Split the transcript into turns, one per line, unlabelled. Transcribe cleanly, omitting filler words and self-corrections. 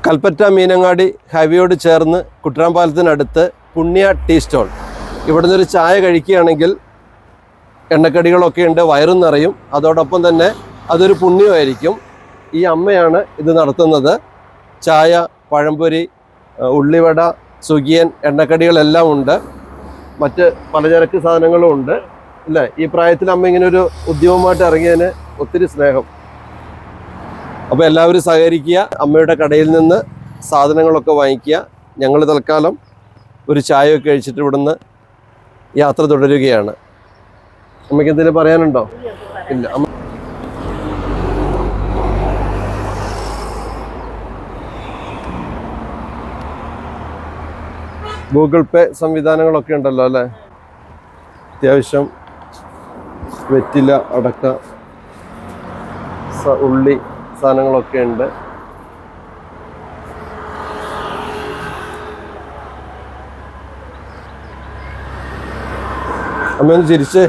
കൽപ്പറ്റ മീനങ്ങാടി ഹൈവേയോട് ചേർന്ന് കുട്ടനാംപാലത്തിനടുത്ത് പുണ്യ tea stall. ഇവിടുന്ന് ഒരു ചായ കഴിക്കുകയാണെങ്കിൽ എണ്ണക്കടികളൊക്കെ ഉണ്ട്, വയറും നിറയും, അതോടൊപ്പം തന്നെ അതൊരു പുണ്യമായിരിക്കും. ഈ അമ്മയാണ് ഇത് നടത്തുന്നത്. ചായ, പഴംപൊരി, ഉള്ളിവട, സുഗിയൻ, എണ്ണക്കടികളെല്ലാം ഉണ്ട്. മറ്റ് പലചരക്ക് സാധനങ്ങളും ഉണ്ട് അല്ലേ? ഈ പ്രായത്തിൽ അമ്മ ഇങ്ങനെ ഒരു ഉദ്യമമായിട്ട് ഇറങ്ങിയതിന് ഒത്തിരി സ്നേഹം. അപ്പോൾ എല്ലാവരും സഹകരിക്കുക, അമ്മയുടെ കടയിൽ നിന്ന് സാധനങ്ങളൊക്കെ വാങ്ങിക്കുക. ഞങ്ങൾ തൽക്കാലം ഒരു ചായയൊക്കെ കഴിച്ചിട്ട് ഇവിടുന്ന് യാത്ര തുടരുകയാണ്. അമ്മയ്ക്ക് എന്തെങ്കിലും പറയാനുണ്ടോ? ഇല്ല. അമ്മ ഗൂഗിൾ പേ സംവിധാനങ്ങളൊക്കെ ഉണ്ടല്ലോ അല്ലേ? അത്യാവശ്യം വെറ്റില, അടക്ക, ഉള്ളി സാധനങ്ങളൊക്കെ ഉണ്ട്. അമ്മ ഒന്ന് ചിരിച്ചേ.